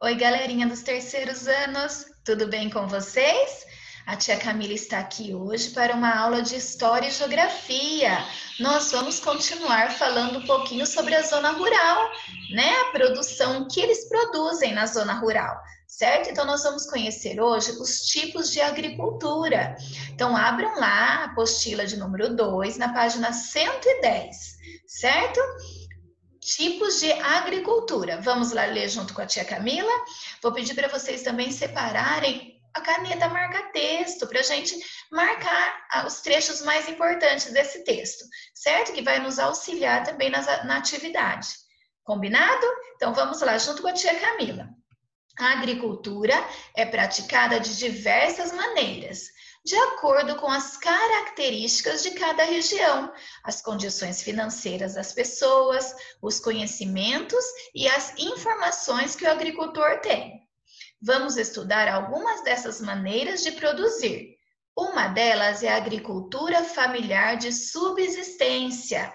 Oi, galerinha dos terceiros anos, tudo bem com vocês? A tia Camila está aqui hoje para uma aula de História e Geografia. Nós vamos continuar falando um pouquinho sobre a zona rural, né? A produção que eles produzem na zona rural, certo? Então, nós vamos conhecer hoje os tipos de agricultura. Então, abram lá a apostila de número 2, na página 110, certo? Tipos de agricultura. Vamos lá ler junto com a tia Camila? Vou pedir para vocês também separarem a caneta marca-texto para a gente marcar os trechos mais importantes desse texto, certo? Que vai nos auxiliar também na atividade. Combinado? Então vamos lá, junto com a tia Camila. A agricultura é praticada de diversas maneiras, de acordo com as características de cada região, as condições financeiras das pessoas, os conhecimentos e as informações que o agricultor tem. Vamos estudar algumas dessas maneiras de produzir. Uma delas é a agricultura familiar de subsistência.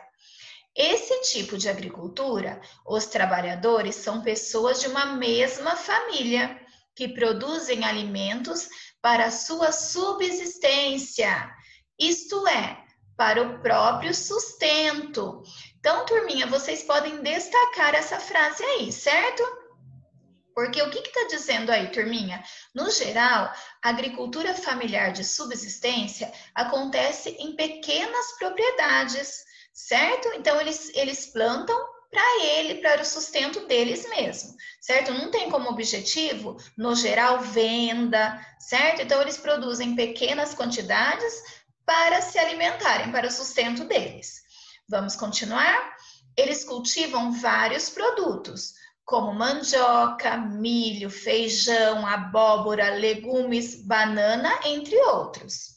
Esse tipo de agricultura, os trabalhadores são pessoas de uma mesma família que produzem alimentos para a sua subsistência, isto é, para o próprio sustento. Então, turminha, vocês podem destacar essa frase aí, certo? Porque o que está dizendo aí, turminha? No geral, a agricultura familiar de subsistência acontece em pequenas propriedades, certo? Então, eles plantam para o sustento deles mesmo, certo? Não tem como objetivo, no geral, venda, certo? Então, eles produzem pequenas quantidades para se alimentarem, para o sustento deles. Vamos continuar? Eles cultivam vários produtos, como mandioca, milho, feijão, abóbora, legumes, banana, entre outros.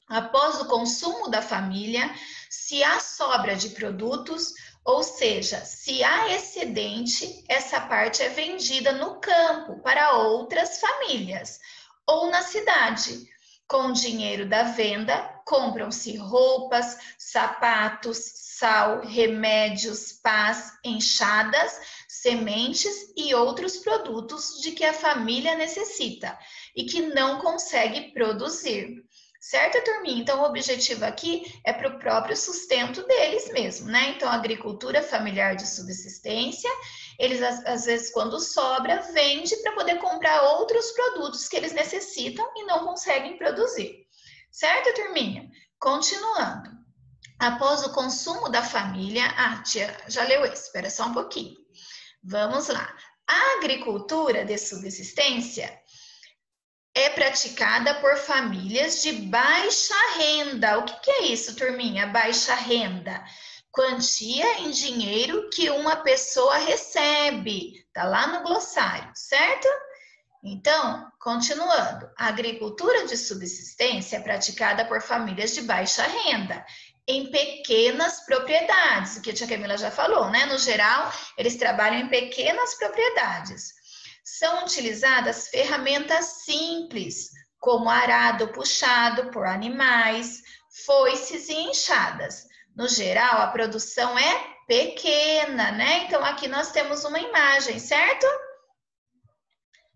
Após o consumo da família, se há sobra de produtos, ou seja, se há excedente, essa parte é vendida no campo para outras famílias ou na cidade. Com o dinheiro da venda, compram-se roupas, sapatos, sal, remédios, pás, enxadas, sementes e outros produtos de que a família necessita e que não consegue produzir. Certo, turminha? Então, o objetivo aqui é para o próprio sustento deles mesmo, né? Então, a agricultura familiar de subsistência, eles, às vezes, quando sobra, vende para poder comprar outros produtos que eles necessitam e não conseguem produzir. Certo, turminha? Continuando. Após o consumo da família... Ah, tia, já leu esse, espera só um pouquinho. Vamos lá. A agricultura de subsistência é praticada por famílias de baixa renda. O que é isso, turminha? Baixa renda. Quantia em dinheiro que uma pessoa recebe. Tá lá no glossário, certo? Então, continuando. A agricultura de subsistência é praticada por famílias de baixa renda, em pequenas propriedades, o que a tia Camila já falou, né? No geral, eles trabalham em pequenas propriedades. São utilizadas ferramentas simples, como arado puxado por animais, foices e enxadas. No geral, a produção é pequena, né? Então, aqui nós temos uma imagem, certo?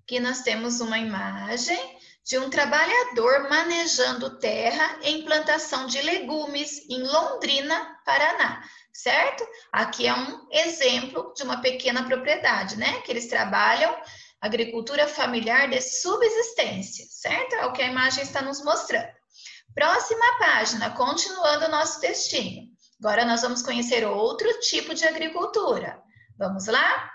Aqui nós temos uma imagem de um trabalhador manejando terra em plantação de legumes em Londrina, Paraná, certo? Aqui é um exemplo de uma pequena propriedade, né? Que eles trabalham agricultura familiar de subsistência, certo? É o que a imagem está nos mostrando. Próxima página, continuando o nosso textinho. Agora nós vamos conhecer outro tipo de agricultura. Vamos lá?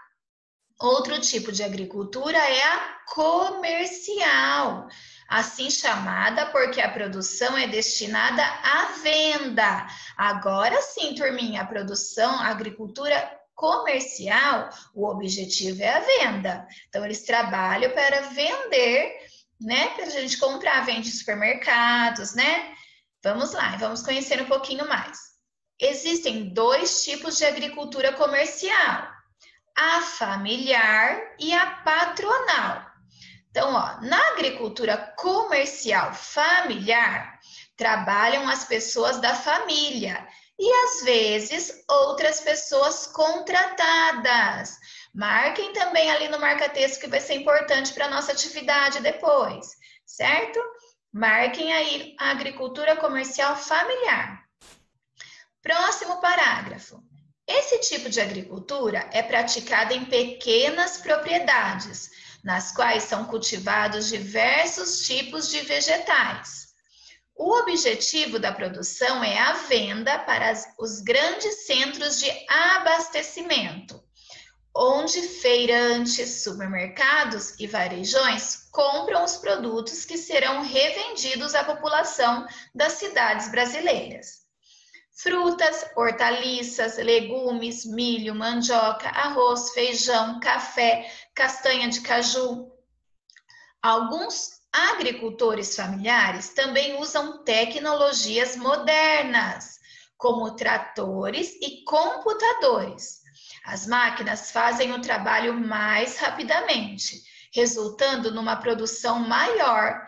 Outro tipo de agricultura é a comercial, assim chamada porque a produção é destinada à venda. Agora sim, turminha, a produção, a agricultura comercial, o objetivo é a venda. Então, eles trabalham para vender, né? Para a gente comprar, vende em supermercados, né? Vamos lá, vamos conhecer um pouquinho mais. Existem dois tipos de agricultura comercial: a familiar e a patronal. Então, ó, na agricultura comercial familiar, trabalham as pessoas da família e às vezes outras pessoas contratadas. Marquem também ali no marca-texto que vai ser importante para a nossa atividade depois, certo? Marquem aí a agricultura comercial familiar. Próximo parágrafo. Esse tipo de agricultura é praticada em pequenas propriedades, nas quais são cultivados diversos tipos de vegetais. O objetivo da produção é a venda para os grandes centros de abastecimento, onde feirantes, supermercados e varejões compram os produtos que serão revendidos à população das cidades brasileiras. Frutas, hortaliças, legumes, milho, mandioca, arroz, feijão, café, castanha de caju. Alguns agricultores familiares também usam tecnologias modernas, como tratores e computadores. As máquinas fazem o trabalho mais rapidamente, resultando numa produção maior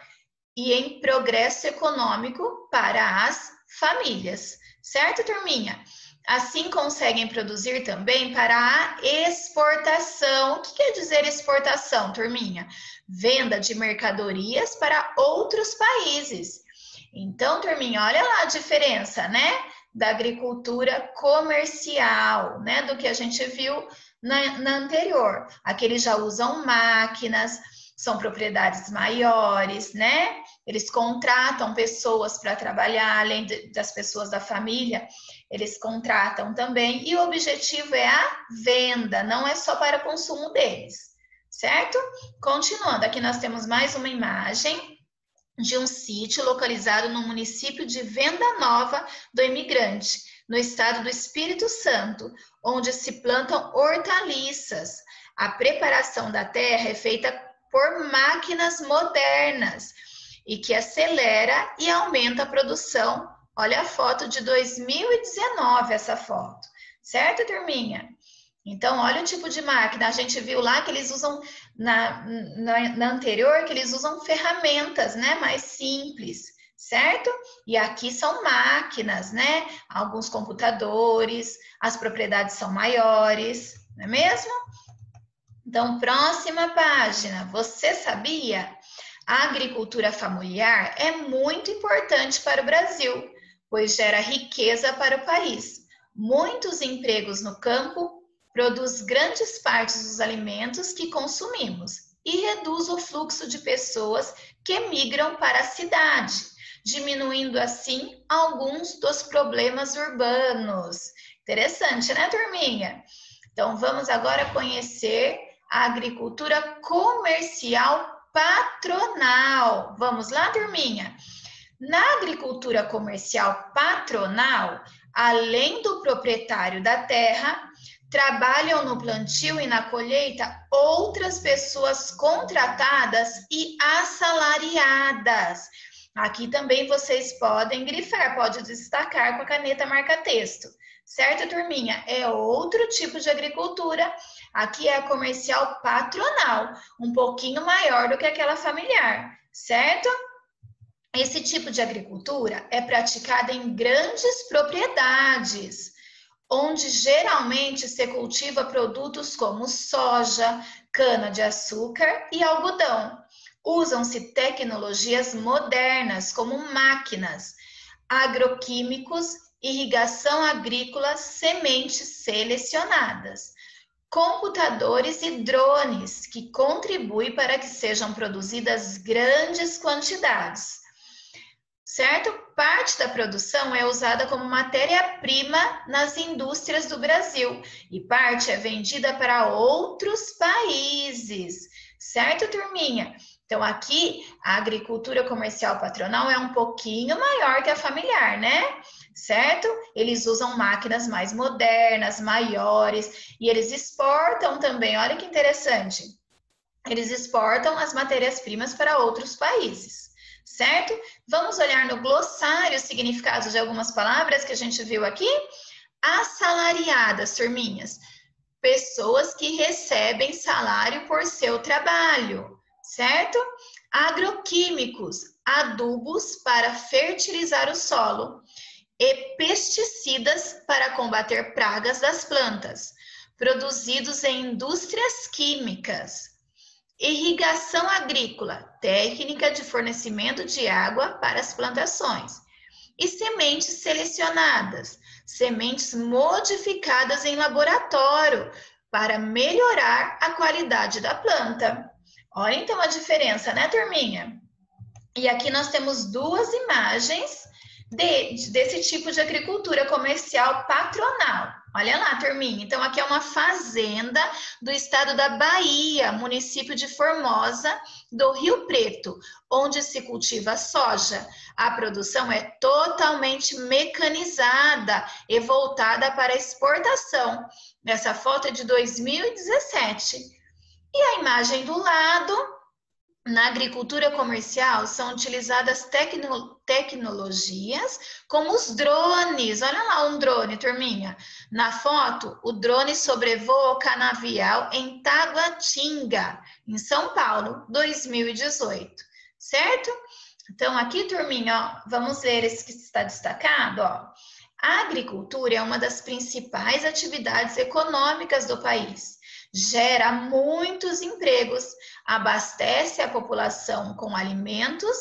e em progresso econômico para as famílias. Certo, turminha? Assim conseguem produzir também para a exportação. O que quer dizer exportação, turminha? Venda de mercadorias para outros países. Então, turminha, olha lá a diferença, né? Da agricultura comercial, né? Do que a gente viu na anterior. Aqui eles já usam máquinas, são propriedades maiores, né? Eles contratam pessoas para trabalhar, além das pessoas da família, eles contratam também. E o objetivo é a venda, não é só para consumo deles, certo? Continuando, aqui nós temos mais uma imagem de um sítio localizado no município de Venda Nova do Imigrante, no estado do Espírito Santo, onde se plantam hortaliças. A preparação da terra é feita por máquinas modernas e que acelera e aumenta a produção. Olha a foto de 2019, essa foto, certo, turminha? Então, olha o tipo de máquina. A gente viu lá que eles usam, na anterior, que eles usam ferramentas, né, mais simples, certo? E aqui são máquinas, né? Alguns computadores, as propriedades são maiores, não é mesmo? Então, próxima página. Você sabia? A agricultura familiar é muito importante para o Brasil, pois gera riqueza para o país. Muitos empregos no campo, produz grandes partes dos alimentos que consumimos e reduz o fluxo de pessoas que migram para a cidade, diminuindo assim alguns dos problemas urbanos. Interessante, né, turminha? Então, vamos agora conhecer a agricultura comercial patronal. Vamos lá, turminha? Na agricultura comercial patronal, além do proprietário da terra, trabalham no plantio e na colheita outras pessoas contratadas e assalariadas. Aqui também vocês podem grifar, pode destacar com a caneta marca-texto. Certo, turminha? É outro tipo de agricultura. Aqui é a comercial patronal, um pouquinho maior do que aquela familiar, certo? Esse tipo de agricultura é praticada em grandes propriedades, onde geralmente se cultiva produtos como soja, cana-de-açúcar e algodão. Usam-se tecnologias modernas como máquinas, agroquímicos, irrigação agrícola, sementes selecionadas, computadores e drones que contribuem para que sejam produzidas grandes quantidades. Certo? Parte da produção é usada como matéria-prima nas indústrias do Brasil e parte é vendida para outros países. Certo, turminha? Então, aqui, a agricultura comercial patronal é um pouquinho maior que a familiar, né? Certo? Eles usam máquinas mais modernas, maiores, e eles exportam também. Olha que interessante. Eles exportam as matérias-primas para outros países, certo? Vamos olhar no glossário os significados de algumas palavras que a gente viu aqui. Assalariadas, turminhas. Pessoas que recebem salário por seu trabalho, certo? Agroquímicos, adubos para fertilizar o solo e pesticidas para combater pragas das plantas. produzidos em indústrias químicas. Irrigação agrícola, técnica de fornecimento de água para as plantações. E sementes selecionadas, sementes modificadas em laboratório para melhorar a qualidade da planta. Olha então a diferença, né, turminha? E aqui nós temos duas imagens desse tipo de agricultura comercial patronal. Olha lá, turminha. Então, aqui é uma fazenda do estado da Bahia, município de Formosa, do Rio Preto, onde se cultiva soja. A produção é totalmente mecanizada e voltada para exportação. Essa foto é de 2017. E a imagem do lado, na agricultura comercial, são utilizadas tecnologias como os drones. Olha lá um drone, turminha. Na foto, o drone sobrevoa o canavial em Taguatinga, em São Paulo, 2018. Certo? Então, aqui, turminha, ó, vamos ler esse que está destacado, ó. A agricultura é uma das principais atividades econômicas do país. Gera muitos empregos, abastece a população com alimentos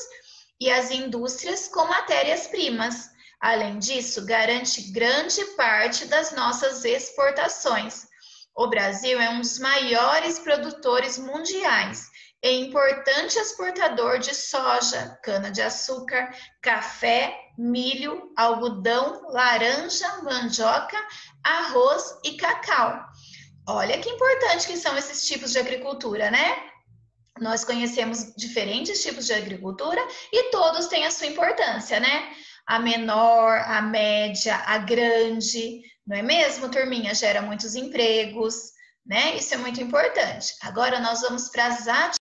e as indústrias com matérias-primas. Além disso, garante grande parte das nossas exportações. O Brasil é um dos maiores produtores mundiais e importante exportador de soja, cana-de-açúcar, café, milho, algodão, laranja, mandioca, arroz e cacau. Olha que importante que são esses tipos de agricultura, né? Nós conhecemos diferentes tipos de agricultura e todos têm a sua importância, né? A menor, a média, a grande, não é mesmo, turminha? Gera muitos empregos, né? Isso é muito importante. Agora nós vamos para as atividades.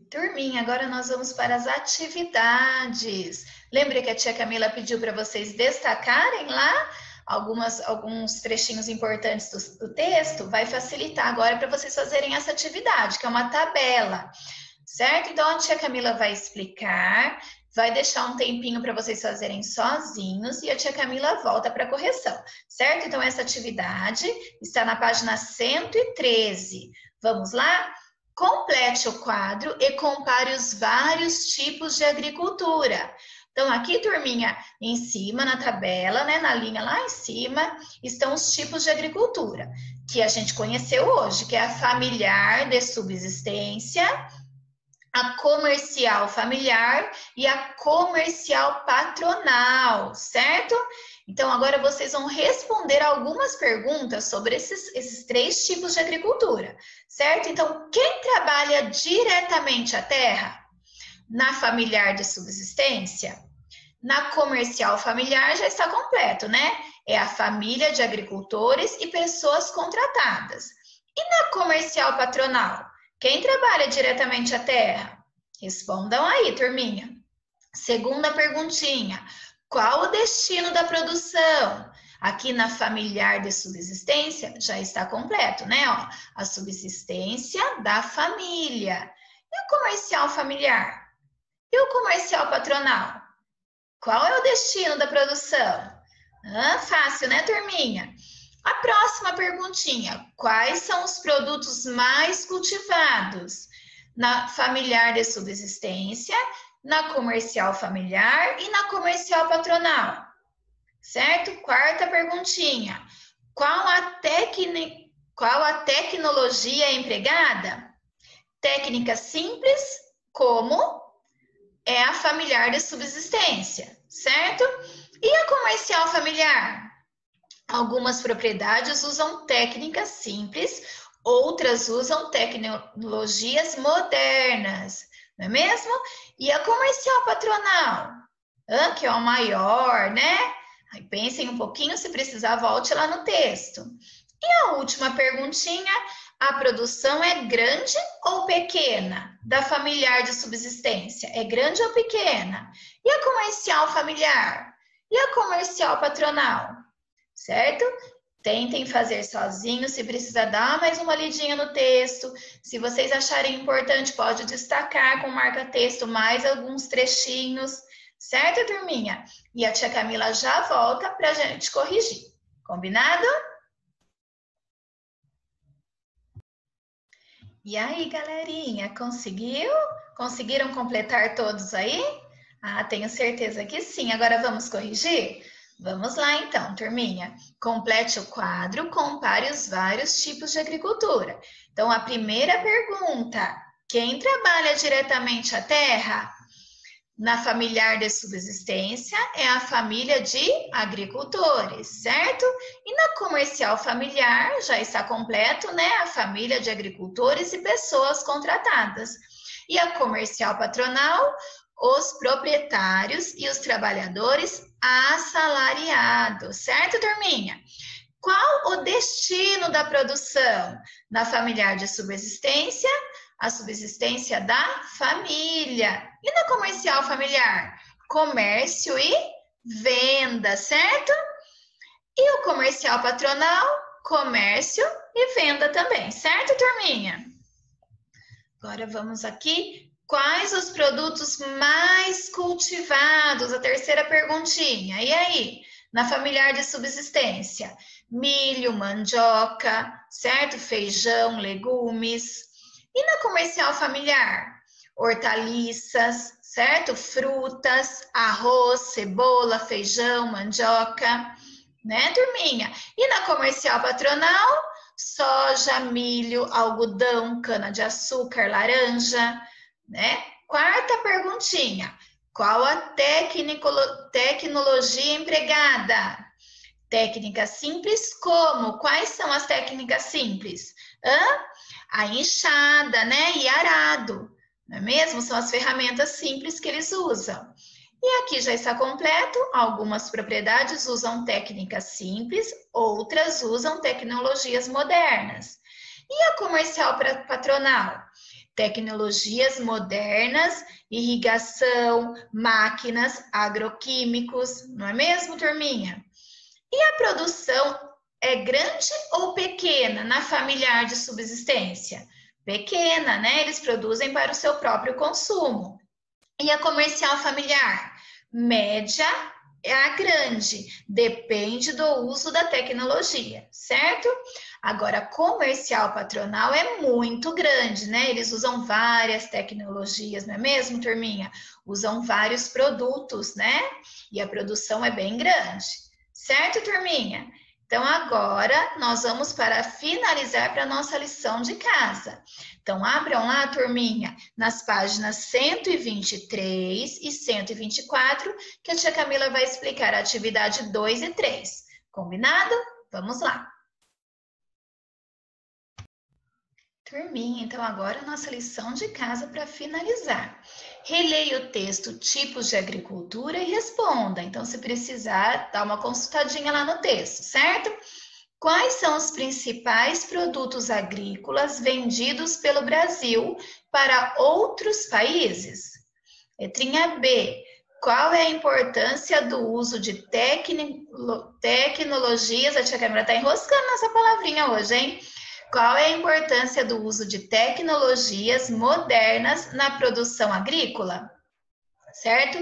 Turminha, agora nós vamos para as atividades. Lembra que a tia Camila pediu para vocês destacarem lá alguns trechinhos importantes do texto? Vai facilitar agora para vocês fazerem essa atividade, que é uma tabela, certo? Então, a tia Camila vai explicar, vai deixar um tempinho para vocês fazerem sozinhos e a tia Camila volta para a correção, certo? Então, essa atividade está na página 113. Vamos lá? Complete o quadro e compare os vários tipos de agricultura. Então, aqui, turminha, em cima, na tabela, né, na linha lá em cima, estão os tipos de agricultura, que a gente conheceu hoje, que é a familiar de subsistência, a comercial familiar e a comercial patronal, certo? Então, agora vocês vão responder algumas perguntas sobre esses três tipos de agricultura, certo? Então, quem trabalha diretamente a terra? Na familiar de subsistência? Na comercial familiar já está completo, né? É a família de agricultores e pessoas contratadas. E na comercial patronal? Quem trabalha diretamente a terra? Respondam aí, turminha. Segunda perguntinha. Qual o destino da produção? Aqui na familiar de subsistência já está completo, né? Ó, a subsistência da família. E o comercial familiar? E o comercial patronal? Qual é o destino da produção? Fácil, né, turminha? A próxima perguntinha. Quais são os produtos mais cultivados? Na familiar de subsistência, na comercial familiar e na comercial patronal. Certo? Quarta perguntinha. Qual a tecnologia empregada? Técnica simples, como é a familiar de subsistência, certo? E a comercial familiar? Algumas propriedades usam técnicas simples, outras usam tecnologias modernas, não é mesmo? E a comercial patronal? Que é o maior, né? Aí pensem um pouquinho, se precisar, volte lá no texto. E a última perguntinha, a produção é grande ou pequena? Da familiar de subsistência, é grande ou pequena? E a comercial familiar? E a comercial patronal? Certo? Tentem fazer sozinhos, se precisar dar mais uma lidinha no texto. Se vocês acharem importante, pode destacar com marca-texto mais alguns trechinhos. Certo, turminha? E a tia Camila já volta para a gente corrigir. Combinado? E aí, galerinha, conseguiu? Conseguiram completar todos aí? Ah, tenho certeza que sim. Agora vamos corrigir? Vamos lá então, turminha. Complete o quadro, compare os vários tipos de agricultura. Então, a primeira pergunta: quem trabalha diretamente a terra? Na familiar de subsistência é a família de agricultores, certo? E na comercial familiar já está completo, né? A família de agricultores e pessoas contratadas. E a comercial patronal, os proprietários e os trabalhadores assalariados, certo, turminha? Qual o destino da produção? Na familiar de subsistência, a subsistência da família. E na comercial familiar? Comércio e venda, certo? E o comercial patronal? Comércio e venda também, certo, turminha? Agora vamos aqui. Quais os produtos mais cultivados? A terceira perguntinha. E aí? Na familiar de subsistência? Milho, mandioca, certo? Feijão, legumes. E na comercial familiar? Hortaliças, certo? Frutas, arroz, cebola, feijão, mandioca, né, turminha? E na comercial patronal? Soja, milho, algodão, cana-de-açúcar, laranja, né? Quarta perguntinha. Qual a tecnologia empregada? Técnica simples como? Quais são as técnicas simples? A enxada, né? E arado, não é mesmo? São as ferramentas simples que eles usam. E aqui já está completo. Algumas propriedades usam técnicas simples, outras usam tecnologias modernas. E a comercial patronal? Tecnologias modernas, irrigação, máquinas, agroquímicos, não é mesmo, turminha? E a produção é grande ou pequena na familiar de subsistência? Pequena, né? Eles produzem para o seu próprio consumo. E a comercial familiar? Média a grande, depende do uso da tecnologia, certo? Agora, comercial patronal é muito grande, né? Eles usam várias tecnologias, não é mesmo, turminha? Usam vários produtos, né? E a produção é bem grande, certo, turminha? Então, agora nós vamos para finalizar para a nossa lição de casa. Então, abram lá, turminha, nas páginas 123 e 124, que a tia Camila vai explicar a atividade 2 e 3. Combinado? Vamos lá. Turminha, então agora a nossa lição de casa para finalizar. Releia o texto Tipos de Agricultura e responda. Então, se precisar, dá uma consultadinha lá no texto, certo? Quais são os principais produtos agrícolas vendidos pelo Brasil para outros países? Letrinha B. Qual é a importância do uso de tecnologias? A tia Camila está enroscando nessa palavrinha hoje, hein? Qual é a importância do uso de tecnologias modernas na produção agrícola? Certo?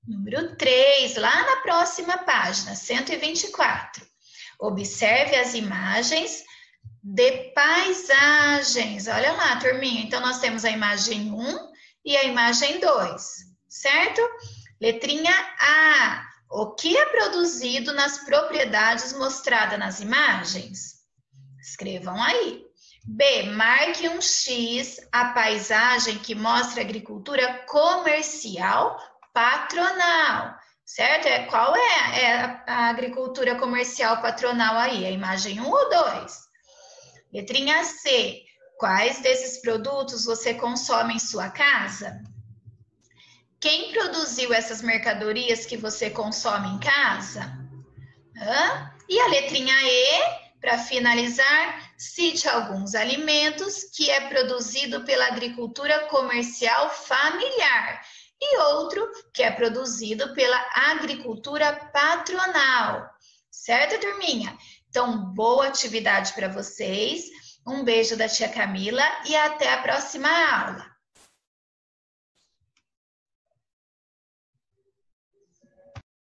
Número 3, lá na próxima página, 124. Observe as imagens de paisagens. Olha lá, turminha. Então, nós temos a imagem 1 e a imagem 2, certo? Letrinha A. O que é produzido nas propriedades mostradas nas imagens? Escrevam aí. B. Marque um X a paisagem que mostra a agricultura comercial patronal. Certo? Qual é a agricultura comercial patronal aí? A imagem 1 ou 2? Letrinha C. Quais desses produtos você consome em sua casa? Quem produziu essas mercadorias que você consome em casa? E a letrinha E, para finalizar, cite alguns alimentos que é produzido pela agricultura comercial familiar e outro que é produzido pela agricultura patronal. Certo, turminha? Então, boa atividade para vocês. Um beijo da tia Camila e até a próxima aula.